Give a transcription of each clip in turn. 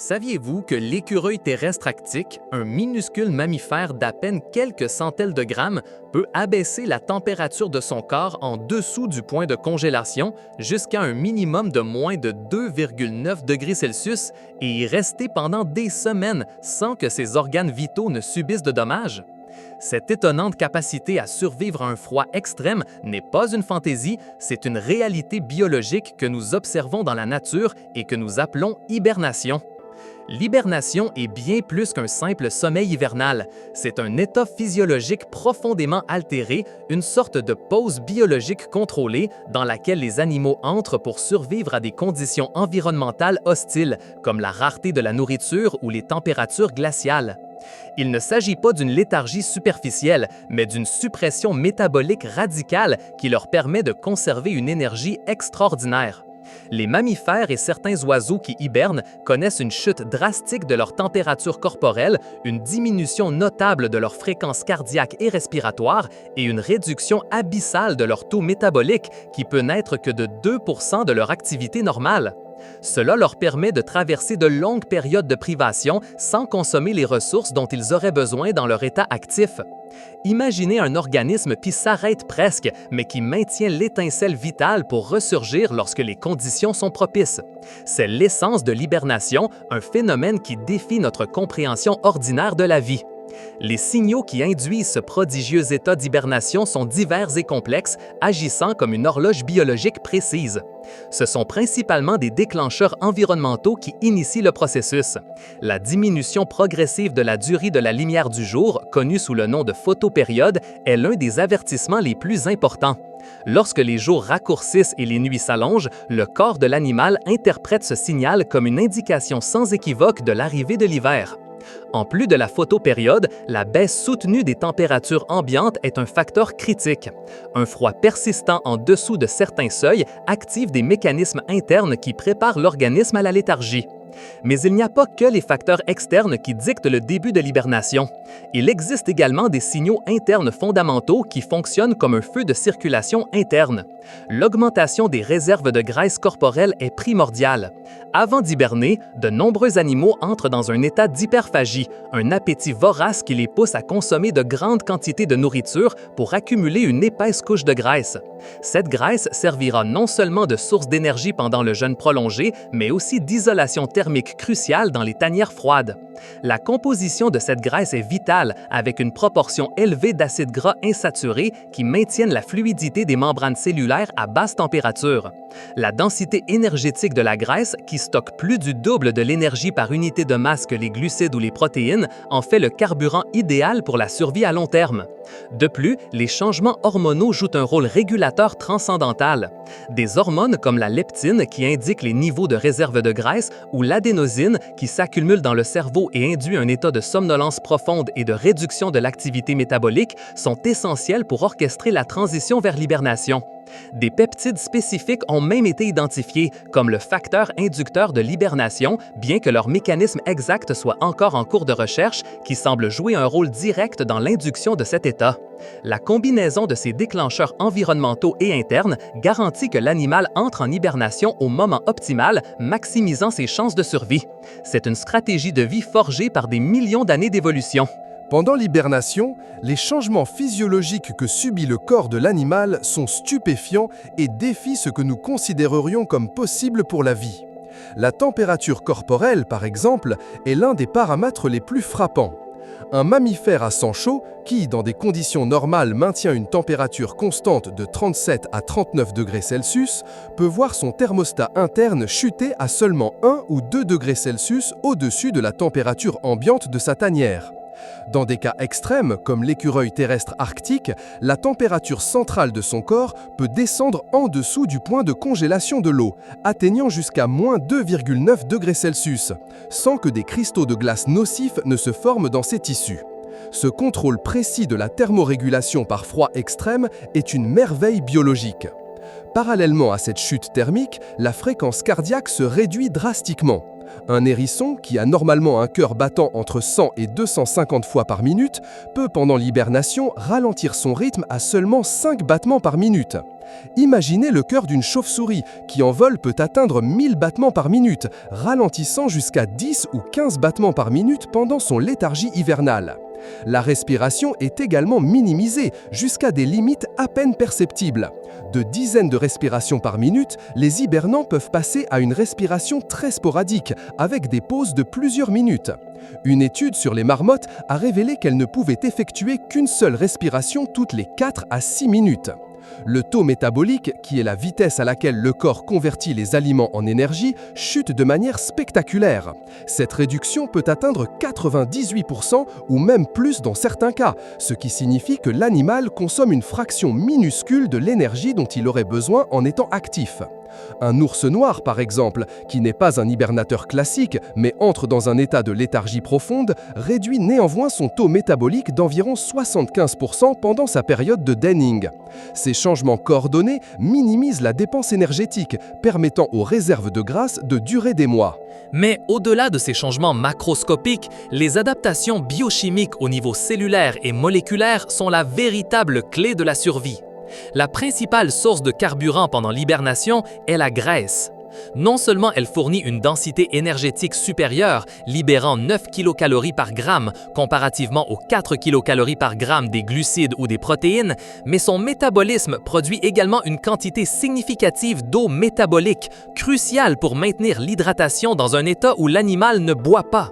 Saviez-vous que l'écureuil terrestre arctique, un minuscule mammifère d'à peine quelques centaines de grammes, peut abaisser la température de son corps en dessous du point de congélation jusqu'à un minimum de moins de 2,9 degrés Celsius et y rester pendant des semaines sans que ses organes vitaux ne subissent de dommages? Cette étonnante capacité à survivre à un froid extrême n'est pas une fantaisie, c'est une réalité biologique que nous observons dans la nature et que nous appelons hibernation. L'hibernation est bien plus qu'un simple sommeil hivernal. C'est un état physiologique profondément altéré, une sorte de pause biologique contrôlée dans laquelle les animaux entrent pour survivre à des conditions environnementales hostiles, comme la rareté de la nourriture ou les températures glaciales. Il ne s'agit pas d'une léthargie superficielle, mais d'une suppression métabolique radicale qui leur permet de conserver une énergie extraordinaire. Les mammifères et certains oiseaux qui hibernent connaissent une chute drastique de leur température corporelle, une diminution notable de leur fréquence cardiaque et respiratoire et une réduction abyssale de leur taux métabolique qui peut n'être que de 2% de leur activité normale. Cela leur permet de traverser de longues périodes de privation sans consommer les ressources dont ils auraient besoin dans leur état actif. Imaginez un organisme qui s'arrête presque, mais qui maintient l'étincelle vitale pour ressurgir lorsque les conditions sont propices. C'est l'essence de l'hibernation, un phénomène qui défie notre compréhension ordinaire de la vie. Les signaux qui induisent ce prodigieux état d'hibernation sont divers et complexes, agissant comme une horloge biologique précise. Ce sont principalement des déclencheurs environnementaux qui initient le processus. La diminution progressive de la durée de la lumière du jour, connue sous le nom de photopériode, est l'un des avertissements les plus importants. Lorsque les jours raccourcissent et les nuits s'allongent, le corps de l'animal interprète ce signal comme une indication sans équivoque de l'arrivée de l'hiver. En plus de la photopériode, la baisse soutenue des températures ambiantes est un facteur critique. Un froid persistant en dessous de certains seuils active des mécanismes internes qui préparent l'organisme à la léthargie. Mais il n'y a pas que les facteurs externes qui dictent le début de l'hibernation. Il existe également des signaux internes fondamentaux qui fonctionnent comme un feu de circulation interne. L'augmentation des réserves de graisse corporelle est primordiale. Avant d'hiberner, de nombreux animaux entrent dans un état d'hyperphagie, un appétit vorace qui les pousse à consommer de grandes quantités de nourriture pour accumuler une épaisse couche de graisse. Cette graisse servira non seulement de source d'énergie pendant le jeûne prolongé, mais aussi d'isolation thermique cruciale dans les tanières froides. La composition de cette graisse est vitale, avec une proportion élevée d'acides gras insaturés qui maintiennent la fluidité des membranes cellulaires à basse température. La densité énergétique de la graisse, qui stocke plus du double de l'énergie par unité de masse que les glucides ou les protéines, en fait le carburant idéal pour la survie à long terme. De plus, les changements hormonaux jouent un rôle régulateur transcendantal. Des hormones comme la leptine, qui indique les niveaux de réserve de graisse, ou l'adénosine, qui s'accumule dans le cerveau et induit un état de somnolence profonde et de réduction de l'activité métabolique, sont essentiels pour orchestrer la transition vers l'hibernation. Des peptides spécifiques ont même été identifiés, comme le facteur inducteur de l'hibernation, bien que leur mécanisme exact soit encore en cours de recherche, qui semble jouer un rôle direct dans l'induction de cet état. La combinaison de ces déclencheurs environnementaux et internes garantit que l'animal entre en hibernation au moment optimal, maximisant ses chances de survie. C'est une stratégie de vie forgée par des millions d'années d'évolution. Pendant l'hibernation, les changements physiologiques que subit le corps de l'animal sont stupéfiants et défient ce que nous considérerions comme possible pour la vie. La température corporelle, par exemple, est l'un des paramètres les plus frappants. Un mammifère à sang chaud, qui, dans des conditions normales, maintient une température constante de 37 à 39 degrés Celsius, peut voir son thermostat interne chuter à seulement 1 ou 2 degrés Celsius au-dessus de la température ambiante de sa tanière. Dans des cas extrêmes, comme l'écureuil terrestre arctique, la température centrale de son corps peut descendre en dessous du point de congélation de l'eau, atteignant jusqu'à moins 2,9 degrés Celsius, sans que des cristaux de glace nocifs ne se forment dans ses tissus. Ce contrôle précis de la thermorégulation par froid extrême est une merveille biologique. Parallèlement à cette chute thermique, la fréquence cardiaque se réduit drastiquement. Un hérisson, qui a normalement un cœur battant entre 100 et 250 fois par minute, peut pendant l'hibernation ralentir son rythme à seulement 5 battements par minute. Imaginez le cœur d'une chauve-souris qui en vol peut atteindre 1000 battements par minute, ralentissant jusqu'à 10 ou 15 battements par minute pendant son léthargie hivernale. La respiration est également minimisée jusqu'à des limites à peine perceptibles. De dizaines de respirations par minute, les hibernants peuvent passer à une respiration très sporadique, avec des pauses de plusieurs minutes. Une étude sur les marmottes a révélé qu'elles ne pouvaient effectuer qu'une seule respiration toutes les 4 à 6 minutes. Le taux métabolique, qui est la vitesse à laquelle le corps convertit les aliments en énergie, chute de manière spectaculaire. Cette réduction peut atteindre 98% ou même plus dans certains cas, ce qui signifie que l'animal consomme une fraction minuscule de l'énergie dont il aurait besoin en étant actif. Un ours noir, par exemple, qui n'est pas un hibernateur classique, mais entre dans un état de léthargie profonde, réduit néanmoins son taux métabolique d'environ 75% pendant sa période de denning. Ces changements coordonnés minimisent la dépense énergétique, permettant aux réserves de graisse de durer des mois. Mais au-delà de ces changements macroscopiques, les adaptations biochimiques au niveau cellulaire et moléculaire sont la véritable clé de la survie. La principale source de carburant pendant l'hibernation est la graisse. Non seulement elle fournit une densité énergétique supérieure, libérant 9 kcal par gramme comparativement aux 4 kcal par gramme des glucides ou des protéines, mais son métabolisme produit également une quantité significative d'eau métabolique, cruciale pour maintenir l'hydratation dans un état où l'animal ne boit pas.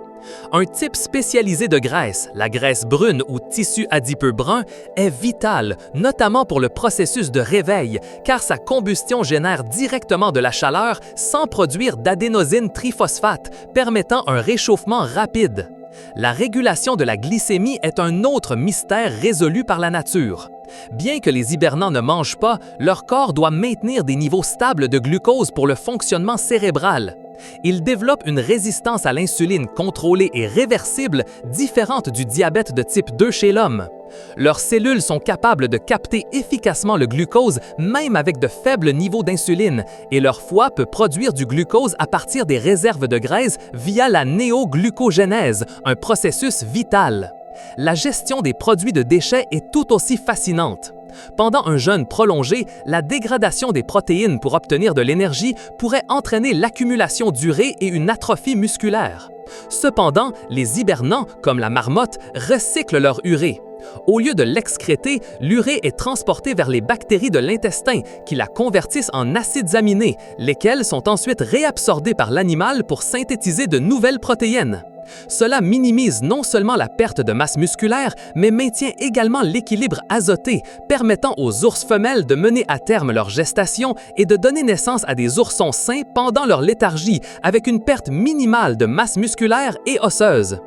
Un type spécialisé de graisse, la graisse brune ou tissu adipeux brun, est vital, notamment pour le processus de réveil, car sa combustion génère directement de la chaleur sans produire d'adénosine triphosphate, permettant un réchauffement rapide. La régulation de la glycémie est un autre mystère résolu par la nature. Bien que les hibernants ne mangent pas, leur corps doit maintenir des niveaux stables de glucose pour le fonctionnement cérébral. Ils développent une résistance à l'insuline contrôlée et réversible différente du diabète de type 2 chez l'homme. Leurs cellules sont capables de capter efficacement le glucose même avec de faibles niveaux d'insuline et leur foie peut produire du glucose à partir des réserves de graisse via la néoglucogénèse, un processus vital. La gestion des produits de déchets est tout aussi fascinante. Pendant un jeûne prolongé, la dégradation des protéines pour obtenir de l'énergie pourrait entraîner l'accumulation d'urée et une atrophie musculaire. Cependant, les hibernants, comme la marmotte, recyclent leur urée. Au lieu de l'excréter, l'urée est transportée vers les bactéries de l'intestin qui la convertissent en acides aminés, lesquels sont ensuite réabsorbés par l'animal pour synthétiser de nouvelles protéines. Cela minimise non seulement la perte de masse musculaire, mais maintient également l'équilibre azoté, permettant aux ours femelles de mener à terme leur gestation et de donner naissance à des oursons sains pendant leur léthargie, avec une perte minimale de masse musculaire et osseuse.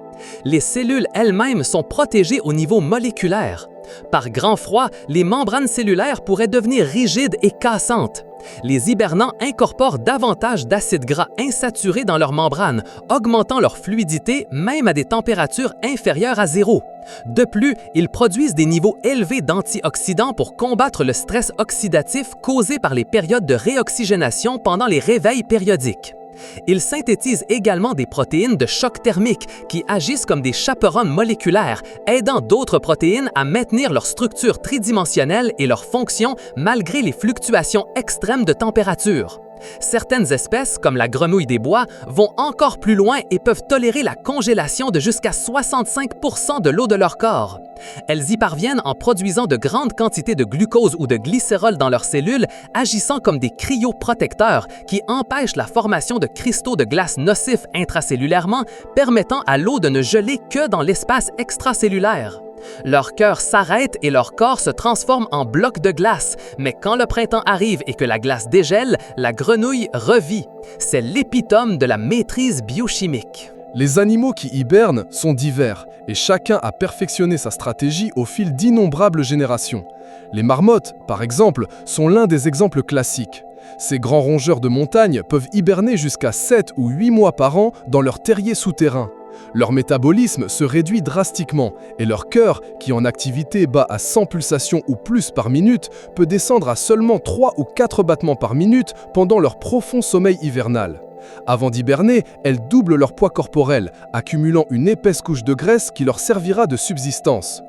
Les cellules elles-mêmes sont protégées au niveau moléculaire. Par grand froid, les membranes cellulaires pourraient devenir rigides et cassantes. Les hibernants incorporent davantage d'acides gras insaturés dans leurs membranes, augmentant leur fluidité même à des températures inférieures à 0. De plus, ils produisent des niveaux élevés d'antioxydants pour combattre le stress oxydatif causé par les périodes de réoxygénation pendant les réveils périodiques. Ils synthétisent également des protéines de choc thermique qui agissent comme des chaperones moléculaires, aidant d'autres protéines à maintenir leur structure tridimensionnelle et leur fonction malgré les fluctuations extrêmes de température. Certaines espèces, comme la grenouille des bois, vont encore plus loin et peuvent tolérer la congélation de jusqu'à 65% de l'eau de leur corps. Elles y parviennent en produisant de grandes quantités de glucose ou de glycérol dans leurs cellules, agissant comme des cryoprotecteurs qui empêchent la formation de cristaux de glace nocifs intracellulairement, permettant à l'eau de ne geler que dans l'espace extracellulaire. Leur cœur s'arrête et leur corps se transforme en bloc de glace, mais quand le printemps arrive et que la glace dégèle, la grenouille revit. C'est l'épitome de la maîtrise biochimique. Les animaux qui hibernent sont divers et chacun a perfectionné sa stratégie au fil d'innombrables générations. Les marmottes, par exemple, sont l'un des exemples classiques. Ces grands rongeurs de montagne peuvent hiberner jusqu'à 7 ou 8 mois par an dans leur terrier souterrain. Leur métabolisme se réduit drastiquement et leur cœur, qui en activité bat à 100 pulsations ou plus par minute, peut descendre à seulement 3 ou 4 battements par minute pendant leur profond sommeil hivernal. Avant d'hiberner, elles doublent leur poids corporel, accumulant une épaisse couche de graisse qui leur servira de subsistance.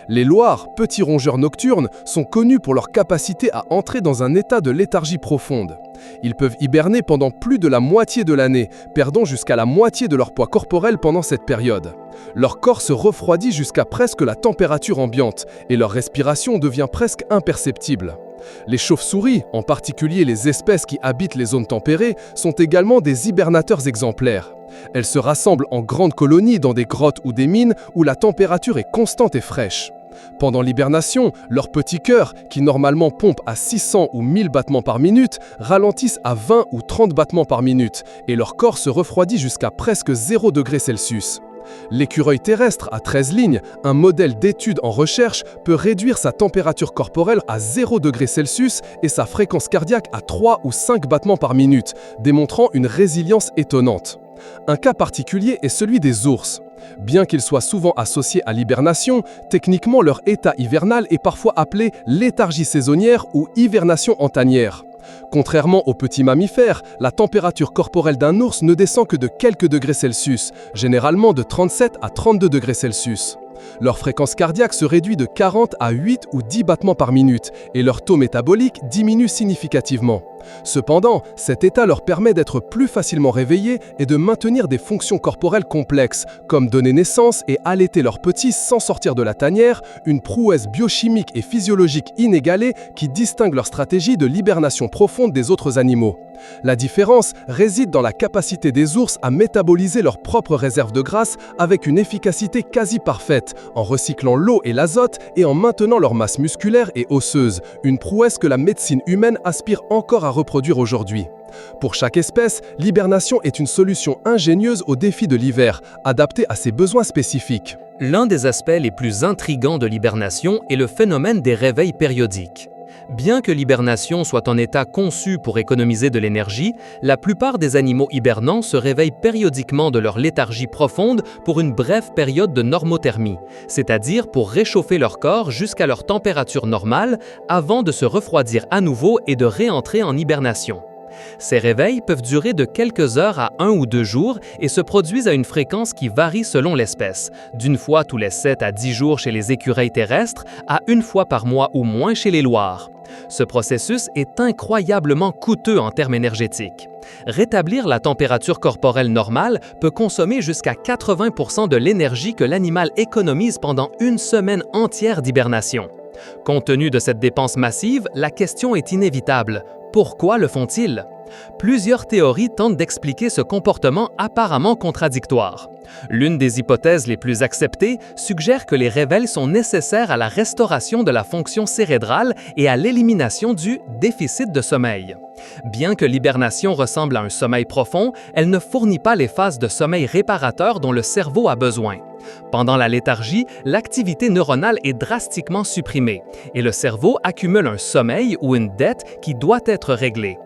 Les loirs, petits rongeurs nocturnes, sont connus pour leur capacité à entrer dans un état de léthargie profonde. Ils peuvent hiberner pendant plus de la moitié de l'année, perdant jusqu'à la moitié de leur poids corporel pendant cette période. Leur corps se refroidit jusqu'à presque la température ambiante et leur respiration devient presque imperceptible. Les chauves-souris, en particulier les espèces qui habitent les zones tempérées, sont également des hibernateurs exemplaires. Elles se rassemblent en grandes colonies dans des grottes ou des mines où la température est constante et fraîche. Pendant l'hibernation, leurs petits cœurs, qui normalement pompent à 600 ou 1000 battements par minute, ralentissent à 20 ou 30 battements par minute et leur corps se refroidit jusqu'à presque 0 degré Celsius. L'écureuil terrestre à 13 lignes, un modèle d'étude en recherche, peut réduire sa température corporelle à 0 degré Celsius et sa fréquence cardiaque à 3 ou 5 battements par minute, démontrant une résilience étonnante. Un cas particulier est celui des ours. Bien qu'ils soient souvent associés à l'hibernation, techniquement leur état hivernal est parfois appelé léthargie saisonnière ou hibernation antanière. Contrairement aux petits mammifères, la température corporelle d'un ours ne descend que de quelques degrés Celsius, généralement de 37 à 32 degrés Celsius. Leur fréquence cardiaque se réduit de 40 à 8 ou 10 battements par minute et leur taux métabolique diminue significativement. Cependant, cet état leur permet d'être plus facilement réveillés et de maintenir des fonctions corporelles complexes, comme donner naissance et allaiter leurs petits sans sortir de la tanière, une prouesse biochimique et physiologique inégalée qui distingue leur stratégie de l'hibernation profonde des autres animaux. La différence réside dans la capacité des ours à métaboliser leurs propres réserves de graisse avec une efficacité quasi parfaite, en recyclant l'eau et l'azote et en maintenant leur masse musculaire et osseuse, une prouesse que la médecine humaine aspire encore à reproduire aujourd'hui. Pour chaque espèce, l'hibernation est une solution ingénieuse au défi de l'hiver, adaptée à ses besoins spécifiques. L'un des aspects les plus intrigants de l'hibernation est le phénomène des réveils périodiques. Bien que l'hibernation soit en état conçu pour économiser de l'énergie, la plupart des animaux hibernants se réveillent périodiquement de leur léthargie profonde pour une brève période de normothermie, c'est-à-dire pour réchauffer leur corps jusqu'à leur température normale avant de se refroidir à nouveau et de réentrer en hibernation. Ces réveils peuvent durer de quelques heures à 1 ou 2 jours et se produisent à une fréquence qui varie selon l'espèce, d'une fois tous les 7 à 10 jours chez les écureuils terrestres à une fois par mois ou moins chez les loirs. Ce processus est incroyablement coûteux en termes énergétiques. Rétablir la température corporelle normale peut consommer jusqu'à 80% de l'énergie que l'animal économise pendant une semaine entière d'hibernation. Compte tenu de cette dépense massive, la question est inévitable. Pourquoi le font-ils? Plusieurs théories tentent d'expliquer ce comportement apparemment contradictoire. L'une des hypothèses les plus acceptées suggère que les réveils sont nécessaires à la restauration de la fonction cérébrale et à l'élimination du déficit de sommeil. Bien que l'hibernation ressemble à un sommeil profond, elle ne fournit pas les phases de sommeil réparateur dont le cerveau a besoin. Pendant la léthargie, l'activité neuronale est drastiquement supprimée et le cerveau accumule un sommeil ou une dette qui doit être réglée.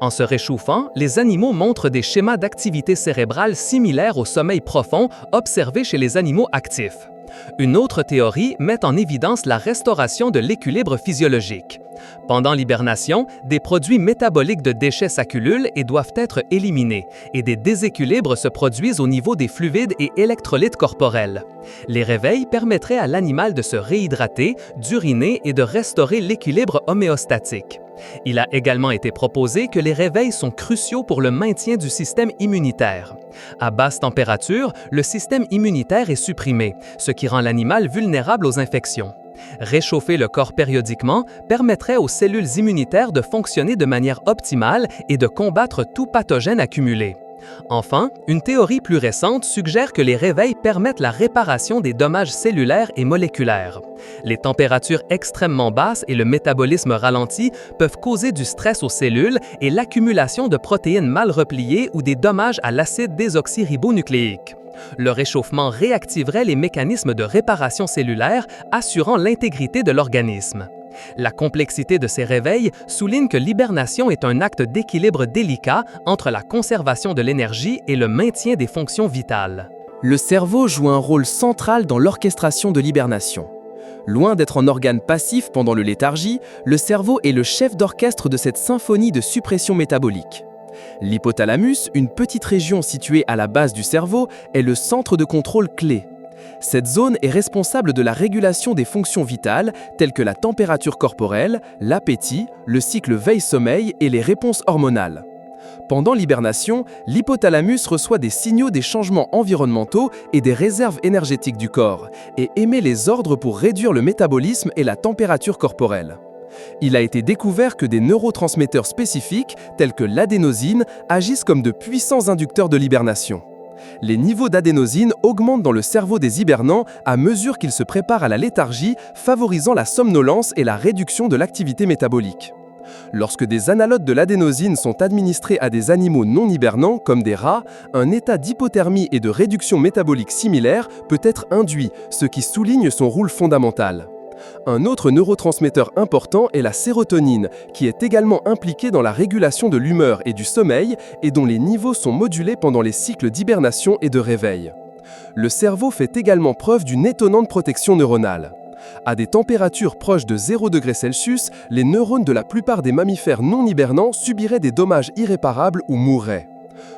En se réchauffant, les animaux montrent des schémas d'activité cérébrale similaires au sommeil profond observé chez les animaux actifs. Une autre théorie met en évidence la restauration de l'équilibre physiologique. Pendant l'hibernation, des produits métaboliques de déchets s'accumulent et doivent être éliminés, et des déséquilibres se produisent au niveau des fluides et électrolytes corporels. Les réveils permettraient à l'animal de se réhydrater, d'uriner et de restaurer l'équilibre homéostatique. Il a également été proposé que les réveils sont cruciaux pour le maintien du système immunitaire. À basse température, le système immunitaire est supprimé, ce qui rend l'animal vulnérable aux infections. Réchauffer le corps périodiquement permettrait aux cellules immunitaires de fonctionner de manière optimale et de combattre tout pathogène accumulé. Enfin, une théorie plus récente suggère que les réveils permettent la réparation des dommages cellulaires et moléculaires. Les températures extrêmement basses et le métabolisme ralenti peuvent causer du stress aux cellules et l'accumulation de protéines mal repliées ou des dommages à l'acide désoxyribonucléique. Le réchauffement réactiverait les mécanismes de réparation cellulaire, assurant l'intégrité de l'organisme. La complexité de ces réveils souligne que l'hibernation est un acte d'équilibre délicat entre la conservation de l'énergie et le maintien des fonctions vitales. Le cerveau joue un rôle central dans l'orchestration de l'hibernation. Loin d'être un organe passif pendant le léthargie, le cerveau est le chef d'orchestre de cette symphonie de suppression métabolique. L'hypothalamus, une petite région située à la base du cerveau, est le centre de contrôle clé. Cette zone est responsable de la régulation des fonctions vitales telles que la température corporelle, l'appétit, le cycle veille-sommeil et les réponses hormonales. Pendant l'hibernation, l'hypothalamus reçoit des signaux des changements environnementaux et des réserves énergétiques du corps et émet les ordres pour réduire le métabolisme et la température corporelle. Il a été découvert que des neurotransmetteurs spécifiques, tels que l'adénosine, agissent comme de puissants inducteurs de l'hibernation. Les niveaux d'adénosine augmentent dans le cerveau des hibernants à mesure qu'ils se préparent à la léthargie, favorisant la somnolence et la réduction de l'activité métabolique. Lorsque des analogues de l'adénosine sont administrés à des animaux non hibernants, comme des rats, un état d'hypothermie et de réduction métabolique similaire peut être induit, ce qui souligne son rôle fondamental. Un autre neurotransmetteur important est la sérotonine, qui est également impliquée dans la régulation de l'humeur et du sommeil et dont les niveaux sont modulés pendant les cycles d'hibernation et de réveil. Le cerveau fait également preuve d'une étonnante protection neuronale. À des températures proches de 0 degré Celsius, les neurones de la plupart des mammifères non hibernants subiraient des dommages irréparables ou mourraient.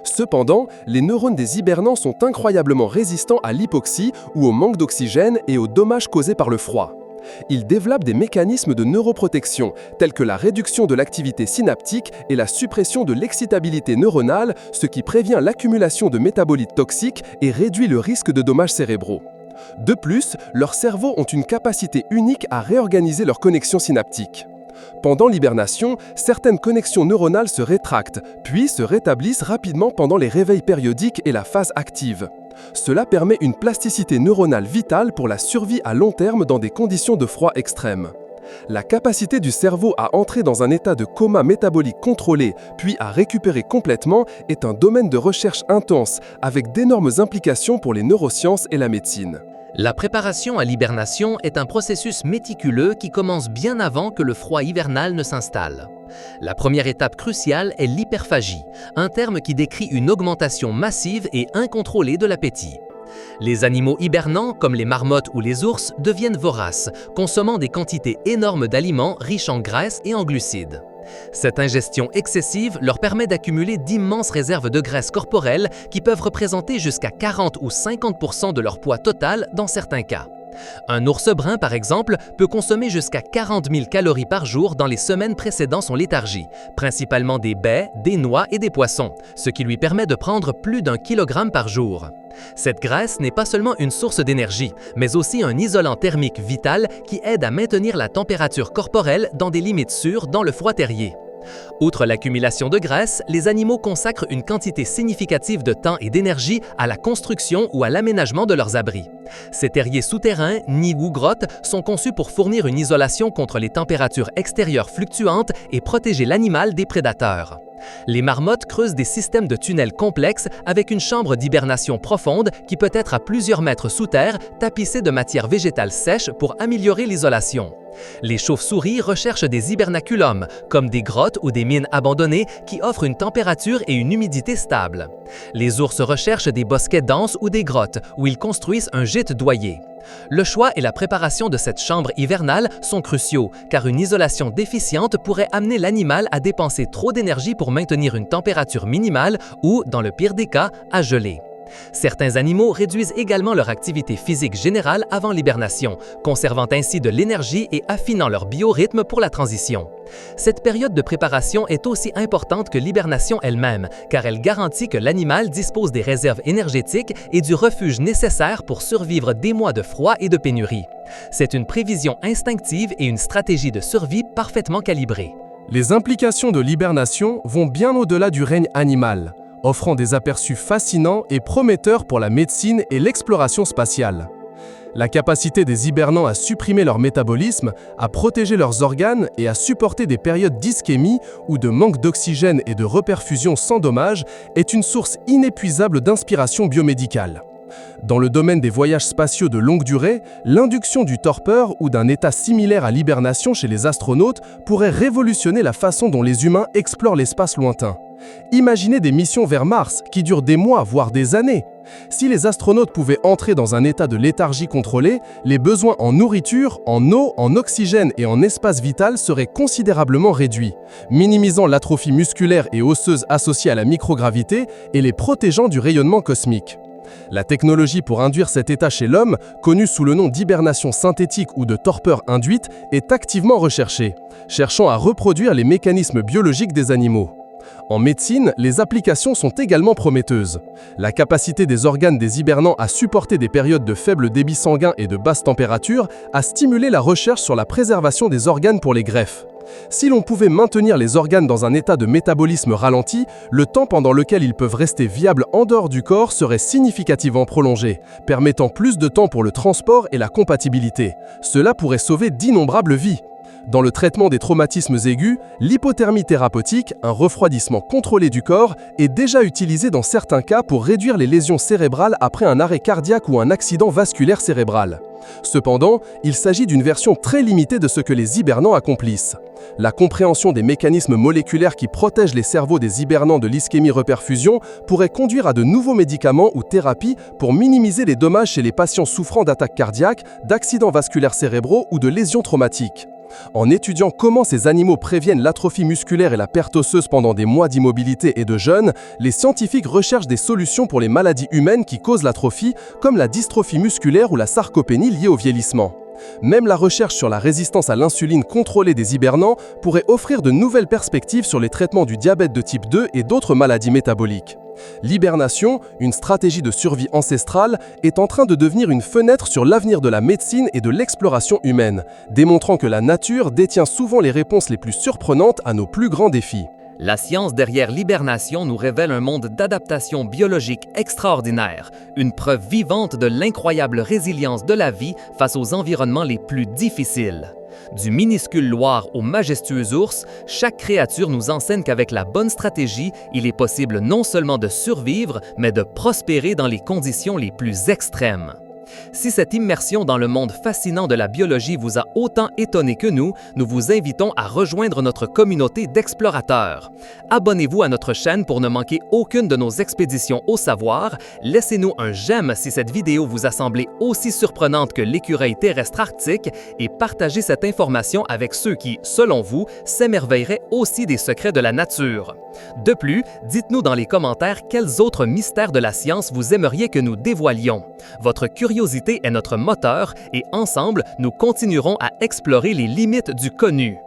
Cependant, les neurones des hibernants sont incroyablement résistants à l'hypoxie ou au manque d'oxygène et aux dommages causés par le froid. Ils développent des mécanismes de neuroprotection, tels que la réduction de l'activité synaptique et la suppression de l'excitabilité neuronale, ce qui prévient l'accumulation de métabolites toxiques et réduit le risque de dommages cérébraux. De plus, leurs cerveaux ont une capacité unique à réorganiser leurs connexions synaptiques. Pendant l'hibernation, certaines connexions neuronales se rétractent, puis se rétablissent rapidement pendant les réveils périodiques et la phase active. Cela permet une plasticité neuronale vitale pour la survie à long terme dans des conditions de froid extrême. La capacité du cerveau à entrer dans un état de coma métabolique contrôlé, puis à récupérer complètement, est un domaine de recherche intense, avec d'énormes implications pour les neurosciences et la médecine. La préparation à l'hibernation est un processus méticuleux qui commence bien avant que le froid hivernal ne s'installe. La première étape cruciale est l'hyperphagie, un terme qui décrit une augmentation massive et incontrôlée de l'appétit. Les animaux hibernants, comme les marmottes ou les ours, deviennent voraces, consommant des quantités énormes d'aliments riches en graisse et en glucides. Cette ingestion excessive leur permet d'accumuler d'immenses réserves de graisse corporelle qui peuvent représenter jusqu'à 40 ou 50% de leur poids total dans certains cas. Un ours brun, par exemple, peut consommer jusqu'à 40 000 calories par jour dans les semaines précédant son léthargie, principalement des baies, des noix et des poissons, ce qui lui permet de prendre plus d'1 kg par jour. Cette graisse n'est pas seulement une source d'énergie, mais aussi un isolant thermique vital qui aide à maintenir la température corporelle dans des limites sûres dans le froid terrier. Outre l'accumulation de graisse, les animaux consacrent une quantité significative de temps et d'énergie à la construction ou à l'aménagement de leurs abris. Ces terriers souterrains, nids ou grottes, sont conçus pour fournir une isolation contre les températures extérieures fluctuantes et protéger l'animal des prédateurs. Les marmottes creusent des systèmes de tunnels complexes avec une chambre d'hibernation profonde qui peut être à plusieurs mètres sous terre, tapissée de matière végétale sèche pour améliorer l'isolation. Les chauves-souris recherchent des hibernaculums, comme des grottes ou des mines abandonnées qui offrent une température et une humidité stables. Les ours recherchent des bosquets denses ou des grottes, où ils construisent un gîte doyé. Le choix et la préparation de cette chambre hivernale sont cruciaux, car une isolation déficiente pourrait amener l'animal à dépenser trop d'énergie pour maintenir une température minimale ou, dans le pire des cas, à geler. Certains animaux réduisent également leur activité physique générale avant l'hibernation, conservant ainsi de l'énergie et affinant leur biorhythme pour la transition. Cette période de préparation est aussi importante que l'hibernation elle-même, car elle garantit que l'animal dispose des réserves énergétiques et du refuge nécessaire pour survivre des mois de froid et de pénurie. C'est une prévision instinctive et une stratégie de survie parfaitement calibrée. Les implications de l'hibernation vont bien au-delà du règne animal, offrant des aperçus fascinants et prometteurs pour la médecine et l'exploration spatiale. La capacité des hibernants à supprimer leur métabolisme, à protéger leurs organes et à supporter des périodes d'ischémie ou de manque d'oxygène et de reperfusion sans dommage est une source inépuisable d'inspiration biomédicale. Dans le domaine des voyages spatiaux de longue durée, l'induction du torpeur ou d'un état similaire à l'hibernation chez les astronautes pourrait révolutionner la façon dont les humains explorent l'espace lointain. Imaginez des missions vers Mars qui durent des mois, voire des années. Si les astronautes pouvaient entrer dans un état de léthargie contrôlée, les besoins en nourriture, en eau, en oxygène et en espace vital seraient considérablement réduits, minimisant l'atrophie musculaire et osseuse associée à la microgravité et les protégeant du rayonnement cosmique. La technologie pour induire cet état chez l'homme, connue sous le nom d'hibernation synthétique ou de torpeur induite, est activement recherchée, cherchant à reproduire les mécanismes biologiques des animaux. En médecine, les applications sont également prometteuses. La capacité des organes des hibernants à supporter des périodes de faible débit sanguin et de basse température a stimulé la recherche sur la préservation des organes pour les greffes. Si l'on pouvait maintenir les organes dans un état de métabolisme ralenti, le temps pendant lequel ils peuvent rester viables en dehors du corps serait significativement prolongé, permettant plus de temps pour le transport et la compatibilité. Cela pourrait sauver d'innombrables vies. Dans le traitement des traumatismes aigus, l'hypothermie thérapeutique, un refroidissement contrôlé du corps, est déjà utilisée dans certains cas pour réduire les lésions cérébrales après un arrêt cardiaque ou un accident vasculaire cérébral. Cependant, il s'agit d'une version très limitée de ce que les hibernants accomplissent. La compréhension des mécanismes moléculaires qui protègent les cerveaux des hibernants de l'ischémie-reperfusion pourrait conduire à de nouveaux médicaments ou thérapies pour minimiser les dommages chez les patients souffrant d'attaques cardiaques, d'accidents vasculaires cérébraux ou de lésions traumatiques. En étudiant comment ces animaux préviennent l'atrophie musculaire et la perte osseuse pendant des mois d'immobilité et de jeûne, les scientifiques recherchent des solutions pour les maladies humaines qui causent l'atrophie, comme la dystrophie musculaire ou la sarcopénie liée au vieillissement. Même la recherche sur la résistance à l'insuline contrôlée des hibernants pourrait offrir de nouvelles perspectives sur les traitements du diabète de type 2 et d'autres maladies métaboliques. L'hibernation, une stratégie de survie ancestrale, est en train de devenir une fenêtre sur l'avenir de la médecine et de l'exploration humaine, démontrant que la nature détient souvent les réponses les plus surprenantes à nos plus grands défis. La science derrière l'hibernation nous révèle un monde d'adaptation biologique extraordinaire, une preuve vivante de l'incroyable résilience de la vie face aux environnements les plus difficiles. Du minuscule loir au majestueux ours, chaque créature nous enseigne qu'avec la bonne stratégie, il est possible non seulement de survivre, mais de prospérer dans les conditions les plus extrêmes. Si cette immersion dans le monde fascinant de la biologie vous a autant étonné que nous vous invitons à rejoindre notre communauté d'explorateurs. Abonnez-vous à notre chaîne pour ne manquer aucune de nos expéditions au savoir. Laissez-nous un j'aime si cette vidéo vous a semblé aussi surprenante que l'écureuil terrestre arctique et partagez cette information avec ceux qui, selon vous, s'émerveilleraient aussi des secrets de la nature. De plus, dites-nous dans les commentaires quels autres mystères de la science vous aimeriez que nous dévoilions. Votre curiosité est notre moteur et ensemble, nous continuerons à explorer les limites du connu.